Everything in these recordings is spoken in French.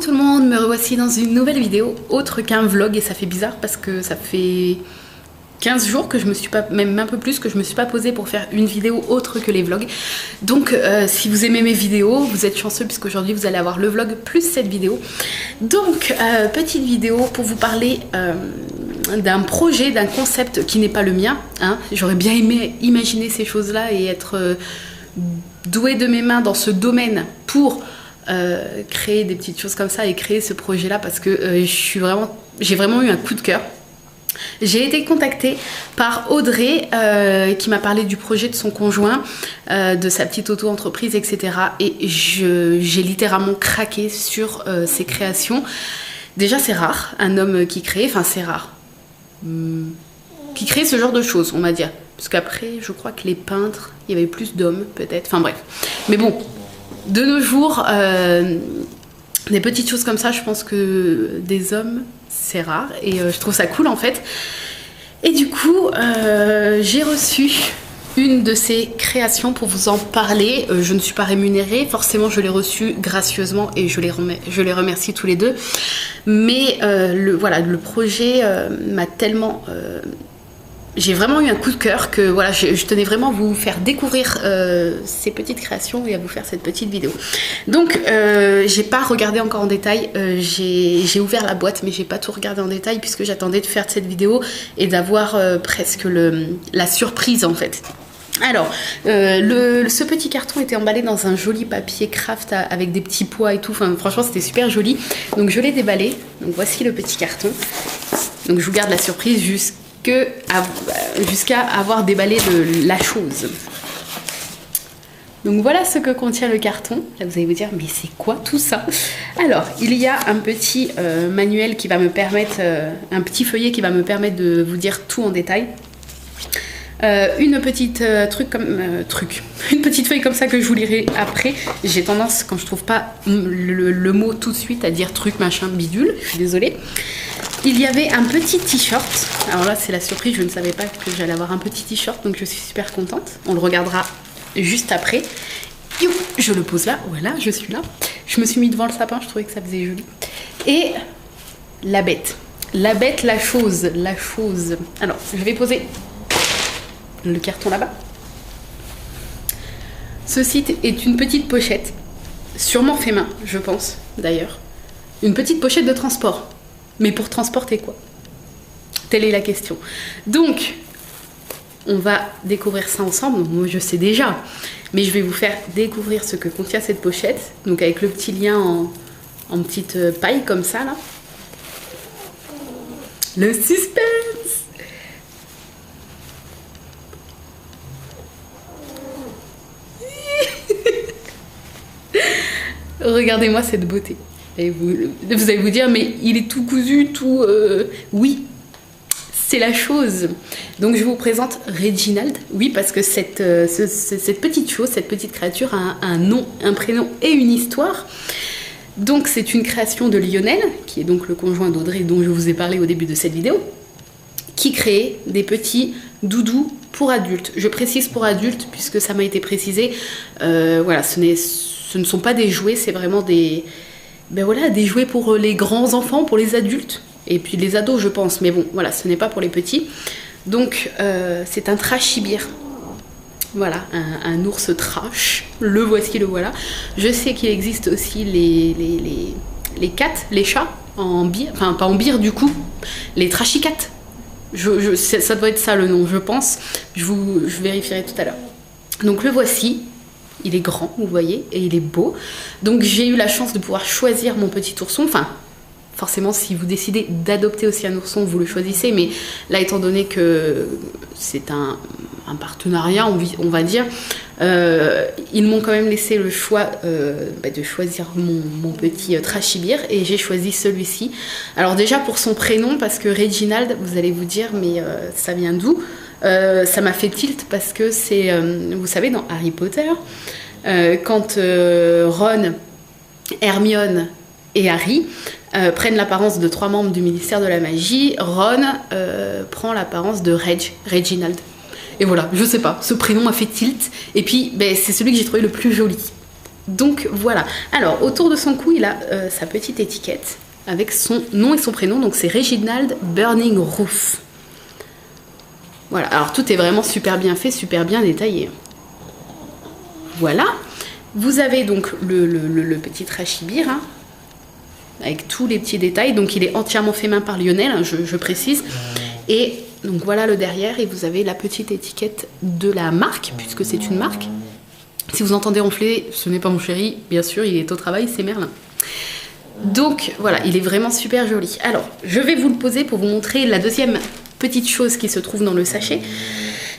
tout le monde, me revoici dans une nouvelle vidéo autre qu'un vlog et ça fait bizarre parce que ça fait 15 jours que je me suis pas, même un peu plus, que je me suis pas posée pour faire une vidéo autre que les vlogs. Donc si vous aimez mes vidéos, vous êtes chanceux puisqu'aujourd'hui vous allez avoir le vlog plus cette vidéo. Donc petite vidéo pour vous parler d'un projet, d'un concept qui n'est pas le mien, hein. J'aurais bien aimé imaginer ces choses-là et être douée de mes mains dans ce domaine pour créer des petites choses comme ça et créer ce projet-là parce que j'ai vraiment eu un coup de cœur. J'ai été contactée par Audrey qui m'a parlé du projet de son conjoint, de sa petite auto-entreprise, etc. Et j'ai littéralement craqué sur ses créations. Déjà, c'est rare, un homme qui crée, enfin c'est rare, qui crée ce genre de choses, on va dire. Parce qu'après, je crois que les peintres, il y avait plus d'hommes peut-être, enfin bref. Mais bon, de nos jours, des petites choses comme ça, je pense que des hommes, c'est rare et je trouve ça cool en fait. Et du coup, j'ai reçu une de ces créations pour vous en parler. Je ne suis pas rémunérée, forcément je l'ai reçue gracieusement et je les remercie tous les deux. Mais le projet m'a tellement... j'ai vraiment eu un coup de cœur que voilà, je tenais vraiment à vous faire découvrir ces petites créations et à vous faire cette petite vidéo. Donc j'ai pas regardé encore en détail, j'ai ouvert la boîte mais j'ai pas tout regardé en détail puisque j'attendais de faire cette vidéo et d'avoir presque la surprise en fait. Alors, ce petit carton était emballé dans un joli papier craft avec des petits pois et tout, enfin franchement c'était super joli. Donc je l'ai déballé, donc voici le petit carton. Donc je vous garde la surprise jusqu'à avoir déballé la chose. Donc voilà ce que contient le carton. Là vous allez vous dire mais c'est quoi tout ça? Alors il y a un petit manuel qui va me permettre, un petit feuillet qui va me permettre de vous dire tout en détail. Une petite une petite feuille comme ça que je vous lirai après. J'ai tendance quand je trouve pas le mot tout de suite à dire truc machin bidule, je suis désolée. Il y avait un petit t-shirt. Alors là c'est la surprise, je ne savais pas que j'allais avoir un petit t-shirt donc je suis super contente. On le regardera juste après. Je le pose là, voilà je suis là. Je me suis mis devant le sapin, je trouvais que ça faisait joli. Et la bête, la chose. Alors je vais poser le carton là-bas. Ceci est une petite pochette, sûrement fait main, je pense d'ailleurs. Une petite pochette de transport. Mais pour transporter quoi? Telle est la question. Donc, on va découvrir ça ensemble. Moi, je sais déjà, mais je vais vous faire découvrir ce que contient cette pochette. Donc, avec le petit lien en petite paille comme ça là. Le suspense. Regardez-moi cette beauté. Et vous allez vous dire, mais il est tout cousu, tout... Oui, c'est la chose. Donc je vous présente Reginald. Oui, parce que cette petite chose, cette petite créature a un nom, un prénom et une histoire. Donc c'est une création de Lionel, qui est donc le conjoint d'Audrey dont je vous ai parlé au début de cette vidéo, qui crée des petits doudous pour adultes. Je précise pour adultes puisque ça m'a été précisé. Voilà, ce ne sont pas des jouets, c'est vraiment des jouets pour les grands enfants, pour les adultes, et puis les ados je pense, mais bon, voilà, ce n'est pas pour les petits. Donc c'est un trashibir. Voilà, un ours trash, le voici, le voilà. Je sais qu'il existe aussi les cats, les chats, en bire, enfin pas en bire du coup, les trashicats. Ça doit être ça le nom, je pense. Je vérifierai tout à l'heure. Donc le voici. Il est grand, vous voyez, et il est beau. Donc j'ai eu la chance de pouvoir choisir mon petit ourson. Enfin, forcément, si vous décidez d'adopter aussi un ourson, vous le choisissez. Mais là, étant donné que c'est un partenariat, on va dire, ils m'ont quand même laissé le choix de choisir mon petit trashibir. Et j'ai choisi celui-ci. Alors déjà, pour son prénom, parce que Reginald, vous allez vous dire, mais ça vient d'où ? Ça m'a fait tilt parce que c'est, vous savez, dans Harry Potter, quand Ron, Hermione et Harry prennent l'apparence de 3 membres du ministère de la magie, Ron prend l'apparence de Reginald. Et voilà, je sais pas, ce prénom m'a fait tilt. Et puis, c'est celui que j'ai trouvé le plus joli. Donc voilà. Alors autour de son cou, il a sa petite étiquette avec son nom et son prénom. Donc c'est Reginald Burning Roof. Voilà. Alors tout est vraiment super bien fait, super bien détaillé. Voilà. Vous avez donc le petit trachibir, hein, avec tous les petits détails. Donc il est entièrement fait main par Lionel, hein, je précise. Et donc voilà le derrière, et vous avez la petite étiquette de la marque, puisque c'est une marque. Si vous entendez ronfler, ce n'est pas mon chéri, bien sûr, il est au travail, c'est Merlin. Donc voilà, il est vraiment super joli. Alors, je vais vous le poser pour vous montrer la deuxième petite chose qui se trouve dans le sachet.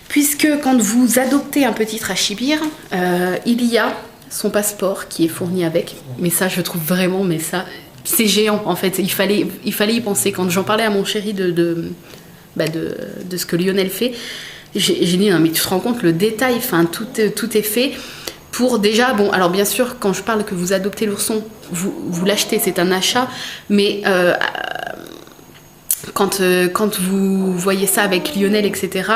Puisque quand vous adoptez un petit trachibir, il y a son passeport qui est fourni avec. Mais ça, je trouve vraiment, mais ça, c'est géant en fait. Il fallait y penser. Quand j'en parlais à mon chéri de ce que Lionel fait, j'ai dit, non mais tu te rends compte le détail, enfin tout est fait pour déjà, bon alors bien sûr quand je parle que vous adoptez l'ourson, vous l'achetez, c'est un achat, mais quand vous voyez ça avec Lionel, etc.,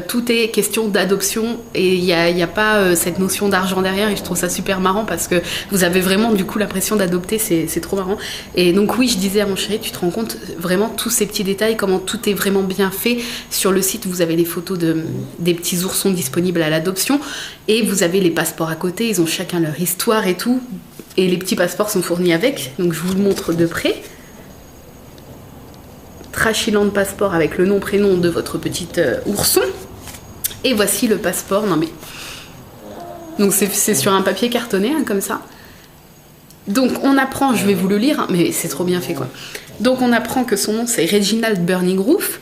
tout est question d'adoption et il n'y a pas cette notion d'argent derrière, et je trouve ça super marrant parce que vous avez vraiment du coup l'impression d'adopter, c'est trop marrant. Et donc oui, je disais à mon chéri, tu te rends compte vraiment tous ces petits détails, comment tout est vraiment bien fait. Sur le site, vous avez les photos des petits oursons disponibles à l'adoption et vous avez les passeports à côté, ils ont chacun leur histoire et tout, et les petits passeports sont fournis avec, donc je vous le montre de près. Trashiland passeport avec le nom prénom de votre petite ourson. Et voici le passeport. Non mais donc c'est sur un papier cartonné, hein, comme ça. Donc on apprend, je vais vous le lire, hein, mais c'est trop bien fait quoi. Donc on apprend que son nom c'est Reginald Burning Roof.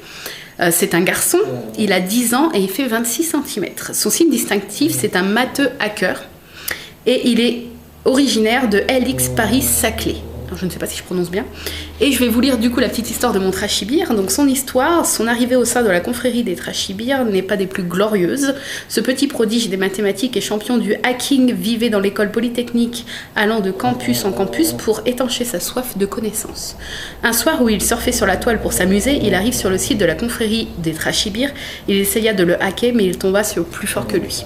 C'est un garçon, il a 10 ans et il fait 26 cm. Son signe distinctif c'est un matheux hacker. Et il est originaire de LX Paris Saclay. Je ne sais pas si je prononce bien. Et je vais vous lire du coup la petite histoire de mon trachibir. Donc son histoire, son arrivée au sein de la confrérie des trachibirs n'est pas des plus glorieuses. Ce petit prodige des mathématiques et champion du hacking vivait dans l'école polytechnique, allant de campus en campus pour étancher sa soif de connaissances. Un soir où il surfait sur la toile pour s'amuser, il arrive sur le site de la confrérie des trachibirs. Il essaya de le hacker mais il tomba sur plus fort que lui.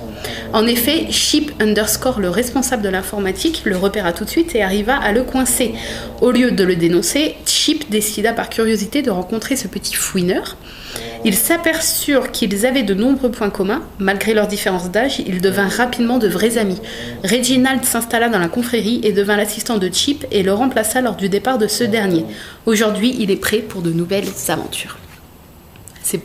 En effet, Chip _ le responsable de l'informatique, le repéra tout de suite et arriva à le coincer. Au lieu de le dénoncer, Chip décida par curiosité de rencontrer ce petit fouineur. Ils s'aperçurent qu'ils avaient de nombreux points communs. Malgré leurs différences d'âge, ils devinrent rapidement de vrais amis. Reginald s'installa dans la confrérie et devint l'assistant de Chip et le remplaça lors du départ de ce dernier. Aujourd'hui, il est prêt pour de nouvelles aventures. C'est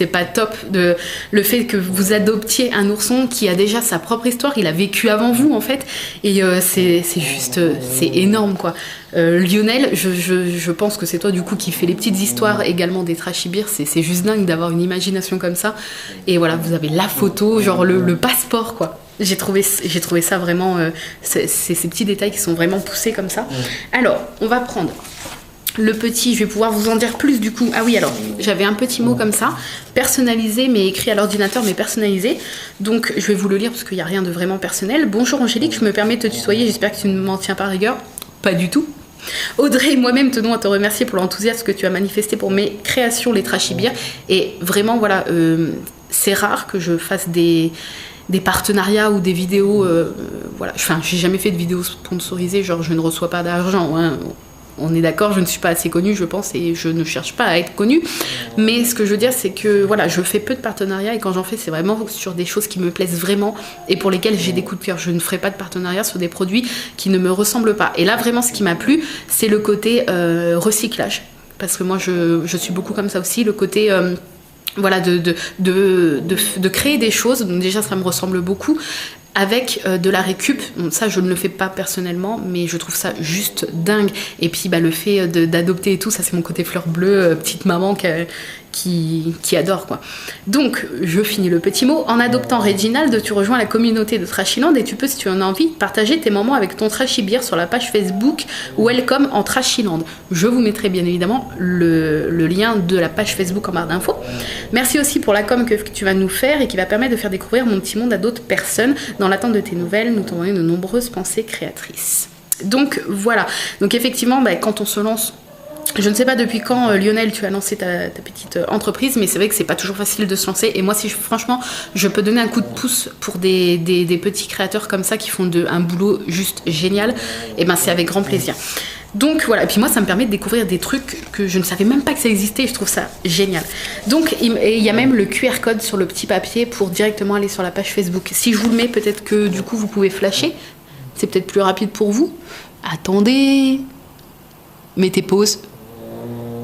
pas top le fait que vous adoptiez un ourson qui a déjà sa propre histoire, il a vécu avant vous en fait, et c'est énorme quoi. Lionel, je pense que c'est toi du coup qui fait les petites histoires également des trachibirs, c'est juste dingue d'avoir une imagination comme ça, et voilà, vous avez la photo, genre le passeport quoi. J'ai trouvé ça vraiment, c'est ces petits détails qui sont vraiment poussés comme ça. Alors, on va prendre le petit, je vais pouvoir vous en dire plus du coup. Ah oui, alors, j'avais un petit mot comme ça, personnalisé, mais écrit à l'ordinateur, mais personnalisé. Donc, je vais vous le lire parce qu'il n'y a rien de vraiment personnel. Bonjour Angélique, je me permets de te tutoyer, j'espère que tu ne m'en tiens pas rigueur. Pas du tout. Audrey et moi-même tenons à te remercier pour l'enthousiasme que tu as manifesté pour mes créations, les trachibirs. Et vraiment, voilà, c'est rare que je fasse des partenariats ou des vidéos, voilà. Enfin, j'ai jamais fait de vidéos sponsorisées, genre je ne reçois pas d'argent, hein. On est d'accord, je ne suis pas assez connue, je pense, et je ne cherche pas à être connue. Mais ce que je veux dire, c'est que voilà, je fais peu de partenariats, et quand j'en fais, c'est vraiment sur des choses qui me plaisent vraiment et pour lesquelles j'ai des coups de cœur. Je ne ferai pas de partenariat sur des produits qui ne me ressemblent pas. Et là, vraiment, ce qui m'a plu, c'est le côté recyclage. Parce que moi, je suis beaucoup comme ça aussi, le côté... voilà, de créer des choses. Donc déjà, ça me ressemble beaucoup. Avec de la récup, donc ça je ne le fais pas personnellement, mais je trouve ça juste dingue. Et puis le fait d'adopter et tout, ça c'est mon côté fleur bleue, petite maman qui adore quoi. Donc je finis le petit mot. En adoptant Reginald, tu rejoins la communauté de Trashiland et tu peux, si tu en as envie, partager tes moments avec ton trachibir sur la page Facebook Welcome en Trashiland. Je vous mettrai bien évidemment le lien de la page Facebook en barre d'infos. Merci aussi pour la com que tu vas nous faire et qui va permettre de faire découvrir mon petit monde à d'autres personnes. Dans l'attente de tes nouvelles, nous t'envoyons de nombreuses pensées créatrices. Donc voilà, donc effectivement quand on se lance Je ne sais pas depuis quand, Lionel, tu as lancé ta petite entreprise, mais c'est vrai que c'est pas toujours facile de se lancer. Et moi, si franchement, je peux donner un coup de pouce pour des petits créateurs comme ça qui font un boulot juste génial, et ben c'est avec grand plaisir. Donc voilà, et puis moi ça me permet de découvrir des trucs que je ne savais même pas que ça existait, et je trouve ça génial. Donc il y a même le QR code sur le petit papier pour directement aller sur la page Facebook. Si je vous le mets, peut-être que du coup vous pouvez flasher, c'est peut-être plus rapide pour vous. Attendez, mettez pause.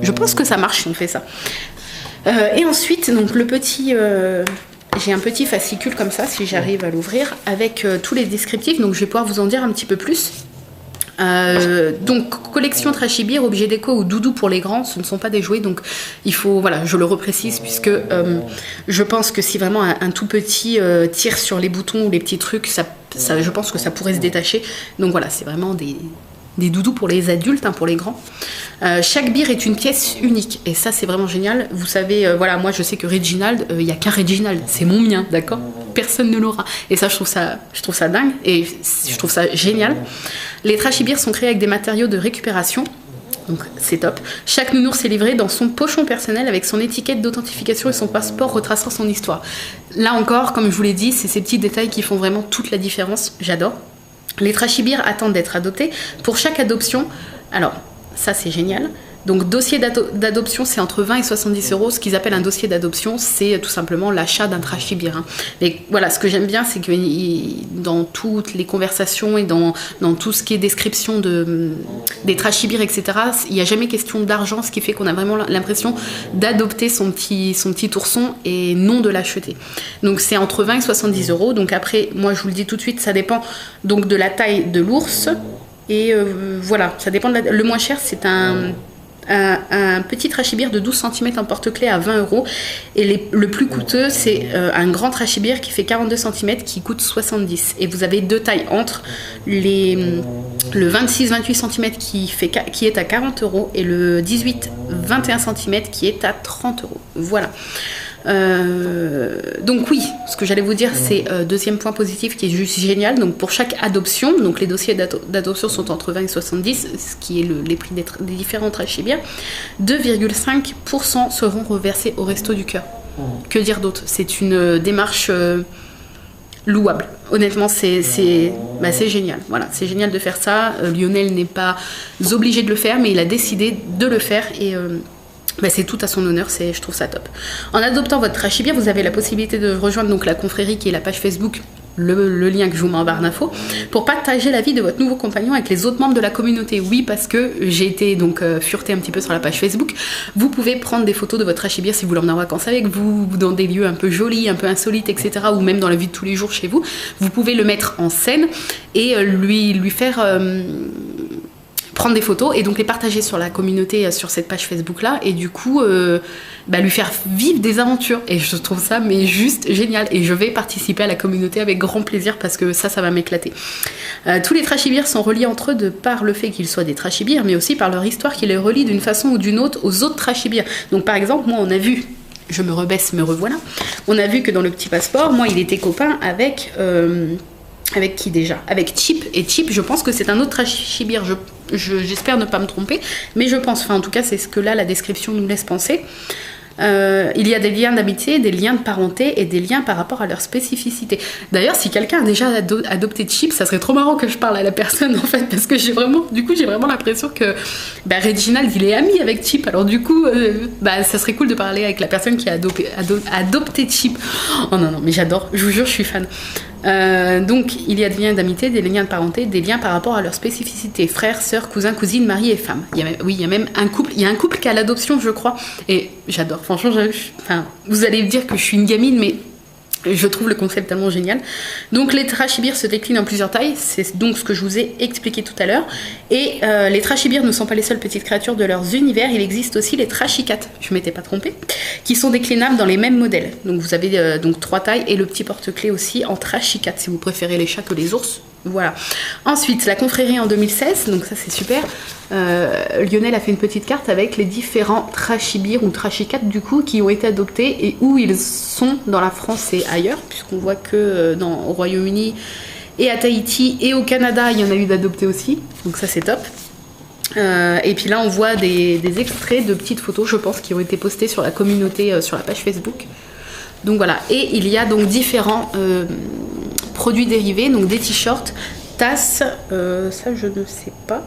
Je pense que ça marche si on fait ça. Et ensuite, donc le petit... j'ai un petit fascicule comme ça, si j'arrive à l'ouvrir, avec tous les descriptifs, donc je vais pouvoir vous en dire un petit peu plus. Donc collection trashy beer, objet déco ou doudou pour les grands, ce ne sont pas des jouets, donc il faut, voilà, je le reprécise, puisque je pense que si vraiment un tout petit tire sur les boutons ou les petits trucs, ça, je pense que ça pourrait se détacher. Donc voilà, c'est vraiment des doudous pour les adultes, hein, pour les grands. Chaque bière est une pièce unique, et ça c'est vraiment génial. Vous savez, voilà, moi je sais que Reginald, il n'y a qu'un Reginald, c'est mon mien, d'accord, personne ne l'aura. Et ça je trouve ça dingue, et je trouve ça génial. Les trashy beers sont créés avec des matériaux de récupération, donc c'est top. Chaque nounours est livré dans son pochon personnel avec son étiquette d'authentification et son passeport retraçant son histoire. Là encore, comme je vous l'ai dit, c'est ces petits détails qui font vraiment toute la différence, j'adore. Les trashy beers attendent d'être adoptés. Pour chaque adoption, alors ça c'est génial. Donc dossier d'adoption, c'est entre 20 et 70 euros. Ce qu'ils appellent un dossier d'adoption, c'est tout simplement l'achat d'un trashy beer. Hein. Mais voilà, ce que j'aime bien, c'est que dans toutes les conversations et dans tout ce qui est description des trashy beers, etc., il n'y a jamais question d'argent, ce qui fait qu'on a vraiment l'impression d'adopter son petit ourson et non de l'acheter. Donc c'est entre 20 et 70 euros. Donc après, moi je vous le dis tout de suite, ça dépend donc de la taille de l'ours. Et voilà, ça dépend le moins cher, c'est un petit trashy beer de 12 cm en porte-clés à 20 euros. Et le plus coûteux, c'est un grand trashy beer qui fait 42 cm qui coûte 70. Et vous avez deux tailles entre le 26-28 cm qui est à 40 euros et le 18-21 cm qui est à 30 euros. Voilà. Donc oui, ce que j'allais vous dire, c'est deuxième point positif qui est juste génial. Donc pour chaque adoption, donc les dossiers d'adoption sont entre 20 et 70, ce qui est les prix des différents trashy beers, 2,5% seront reversés au Resto du Cœur. Que dire d'autre? C'est une démarche louable. Honnêtement, c'est génial. Voilà, c'est génial de faire ça. Lionel n'est pas obligé de le faire, mais il a décidé de le faire et c'est tout à son honneur, je trouve ça top. En adoptant votre trashy beer, vous avez la possibilité de rejoindre donc la confrérie qui est la page Facebook, le lien que je vous mets en barre d'infos, pour partager la vie de votre nouveau compagnon avec les autres membres de la communauté. Oui, parce que j'ai été donc furetée un petit peu sur la page Facebook. Vous pouvez prendre des photos de votre trashy beer si vous l'emmenez en vacances avec vous, dans des lieux un peu jolis, un peu insolites, etc., ou même dans la vie de tous les jours chez vous. Vous pouvez le mettre en scène et lui faire... prendre des photos et donc les partager sur la communauté, sur cette page Facebook là, et du coup lui faire vivre des aventures. Et je trouve ça mais juste génial, et je vais participer à la communauté avec grand plaisir parce que ça va m'éclater. Tous les trashy beers sont reliés entre eux de par le fait qu'ils soient des trashy beers, mais aussi par leur histoire qui les relie d'une façon ou d'une autre aux autres trashy beers. Donc par exemple, moi on a vu, je me rebaisse, me revoilà, on a vu que dans le petit passeport, moi il était copain avec qui déjà? Avec Chip. Et Chip, je pense que c'est un autre trashy beer. J'espère ne pas me tromper, mais je pense, enfin en tout cas c'est ce que là la description nous laisse penser. Il y a des liens d'amitié, des liens de parenté et des liens par rapport à leur spécificité. D'ailleurs, si quelqu'un a déjà adopté Chip, ça serait trop marrant que je parle à la personne en fait, parce que j'ai vraiment l'impression que Reginald il est ami avec Chip. Alors du coup, ça serait cool de parler avec la personne qui a adopté Chip. Oh non, mais j'adore, je vous jure, je suis fan. Donc il y a des liens d'amitié, des liens de parenté, des liens par rapport à leur spécificité, frères, sœurs, cousins, cousines, mari et femme. Il y a même un couple, il y a un couple qui a l'adoption, je crois, et j'adore, franchement, vous allez me dire que je suis une gamine, mais je trouve le concept tellement génial. Donc les trashy beers se déclinent en plusieurs tailles, c'est donc ce que je vous ai expliqué tout à l'heure. Et les trashy beers ne sont pas les seules petites créatures de leurs univers, il existe aussi les trashy cats, je m'étais pas trompée, qui sont déclinables dans les mêmes modèles. Donc vous avez donc 3 tailles et le petit porte-clés aussi en trashy cat si vous préférez les chats que les ours. Voilà. Ensuite, la confrérie en 2016, donc ça c'est super. Lionel a fait une petite carte avec les différents trashy beers ou trashy cats du coup qui ont été adoptés et où ils sont dans la France et ailleurs, puisqu'on voit que au Royaume-Uni et à Tahiti et au Canada, il y en a eu d'adoptés aussi. Donc ça c'est top. Et puis là on voit des extraits de petites photos, je pense, qui ont été postées sur la communauté, sur la page Facebook. Donc voilà, et il y a donc différents produits dérivés, donc des t-shirts, tasses, ça je ne sais pas.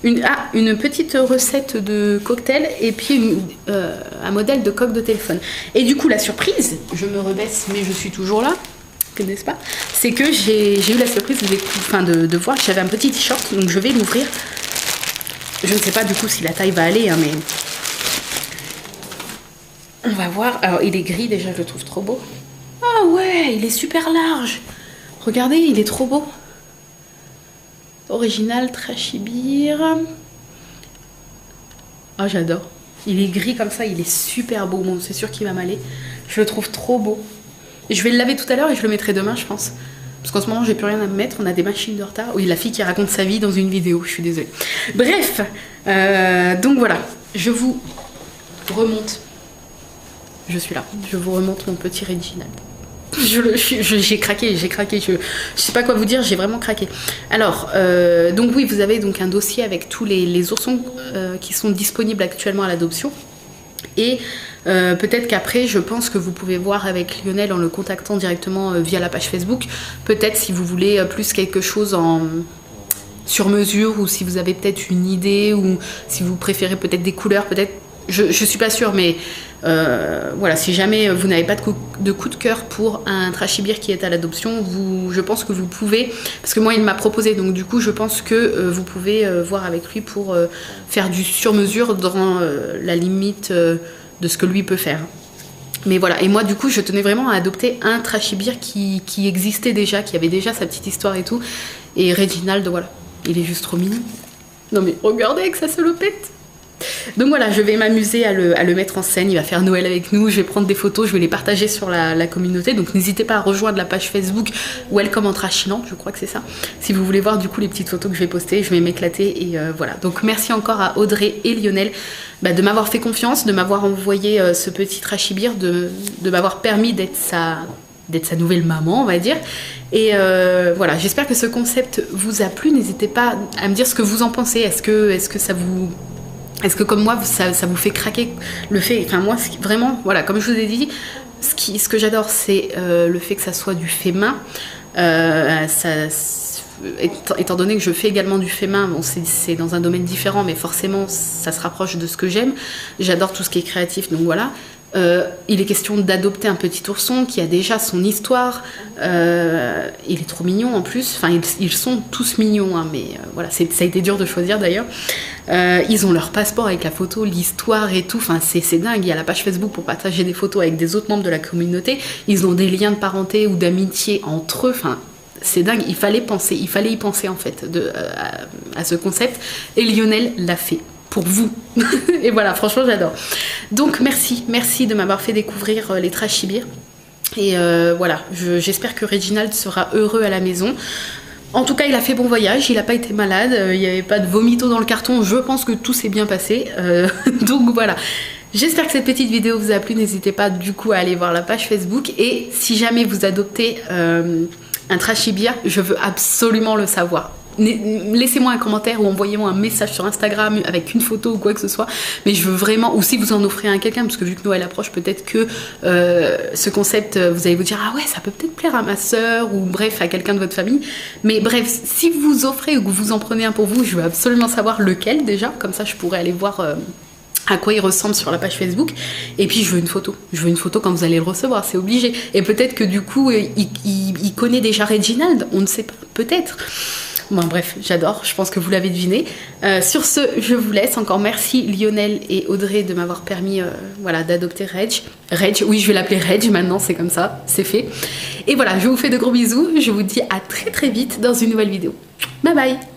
Une petite recette de cocktail et puis un modèle de coque de téléphone. Et du coup la surprise, je me rebaisse mais je suis toujours là, n'est-ce pas? C'est que j'ai eu la surprise de voir que j'avais un petit t-shirt, donc je vais l'ouvrir. Je ne sais pas du coup si la taille va aller, hein, mais on va voir. Alors il est gris déjà, je le trouve trop beau. Ah ouais, il est super large. Regardez, il est trop beau. Original Trashy Beer. Oh j'adore. Il est gris comme ça, il est super beau. Bon, c'est sûr qu'il va m'aller. Je le trouve trop beau. Et je vais le laver tout à l'heure et je le mettrai demain, je pense. Parce qu'en ce moment, j'ai plus rien à me mettre. On a des machines de retard. Oui, la fille qui raconte sa vie dans une vidéo. Je suis désolée. Bref. Donc voilà. Je vous remonte. Je suis là. Je vous remonte mon petit Reginald. J'ai craqué. Je sais pas quoi vous dire. J'ai vraiment craqué. Alors, donc oui, vous avez donc un dossier avec tous les oursons qui sont disponibles actuellement à l'adoption. Et peut-être qu'après, je pense que vous pouvez voir avec Lionel en le contactant directement via la page Facebook. Peut-être si vous voulez plus quelque chose sur mesure, ou si vous avez peut-être une idée, ou si vous préférez peut-être des couleurs, peut-être. Je suis pas sûre, mais voilà, si jamais vous n'avez pas de coup de cœur pour un Trashy Beer qui est à l'adoption, je pense que vous pouvez, parce que moi il m'a proposé, donc du coup je pense que vous pouvez voir avec lui pour faire du sur-mesure dans la limite de ce que lui peut faire. Mais voilà, et moi du coup je tenais vraiment à adopter un Trashy Beer qui existait déjà, qui avait déjà sa petite histoire et tout, et Reginald, voilà, il est juste trop mignon. Non mais regardez que ça se le pète. Donc voilà, je vais m'amuser à le mettre en scène. Il va faire Noël avec nous, je vais prendre des photos, je vais les partager sur la communauté. Donc n'hésitez pas à rejoindre la page Facebook Welcome en Trashyland, je crois que c'est ça. Si vous voulez voir du coup les petites photos que je vais poster, je vais m'éclater. Et voilà, donc merci encore à Audrey et Lionel de m'avoir fait confiance, de m'avoir envoyé ce petit Trashy Beer, de m'avoir permis d'être sa nouvelle maman, on va dire. Et voilà, j'espère que ce concept vous a plu. N'hésitez pas à me dire ce que vous en pensez. Est-ce que ça vous... Est-ce que comme moi, ça vous fait craquer le fait... Enfin moi, vraiment, voilà, comme je vous ai dit, ce que j'adore, c'est le fait que ça soit du fait main. Étant donné que je fais également du fait main, bon, c'est dans un domaine différent, mais forcément, ça se rapproche de ce que j'aime. J'adore tout ce qui est créatif, donc voilà. Il est question d'adopter un petit ourson qui a déjà son histoire. Il est trop mignon en plus. Enfin, ils sont tous mignons, hein, mais voilà, ça a été dur de choisir d'ailleurs. Ils ont leur passeport avec la photo, l'histoire et tout. Enfin, c'est dingue. Il y a la page Facebook pour partager des photos avec des autres membres de la communauté. Ils ont des liens de parenté ou d'amitié entre eux. Enfin, c'est dingue. Il fallait y penser en fait à ce concept. Et Lionel l'a fait. Pour vous. Et voilà, franchement, j'adore. Donc, merci de m'avoir fait découvrir les Trashy Beer. Et voilà, j'espère que Reginald sera heureux à la maison. En tout cas, il a fait bon voyage, il n'a pas été malade, il n'y avait pas de vomito dans le carton. Je pense que tout s'est bien passé. Donc voilà. J'espère que cette petite vidéo vous a plu. N'hésitez pas du coup à aller voir la page Facebook. Et si jamais vous adoptez un Trashy Beer, je veux absolument le savoir. Laissez-moi un commentaire ou envoyez-moi un message sur Instagram avec une photo ou quoi que ce soit, mais je veux vraiment, ou si vous en offrez à quelqu'un, parce que vu que Noël approche, peut-être que ce concept, vous allez vous dire ah ouais, ça peut peut-être plaire à ma soeur, ou bref, à quelqu'un de votre famille. Mais bref, si vous offrez ou que vous en prenez un pour vous, je veux absolument savoir lequel déjà, comme ça je pourrais aller voir à quoi il ressemble sur la page Facebook. Et puis je veux une photo quand vous allez le recevoir, c'est obligé. Et peut-être que du coup il connaît déjà Reginald, on ne sait pas, peut-être. Bon bref, j'adore, je pense que vous l'avez deviné. Sur ce, je vous laisse. Encore merci Lionel et Audrey de m'avoir permis voilà, d'adopter Reg, oui je vais l'appeler Reg maintenant, c'est comme ça, c'est fait. Et voilà, je vous fais de gros bisous, je vous dis à très vite dans une nouvelle vidéo. Bye bye.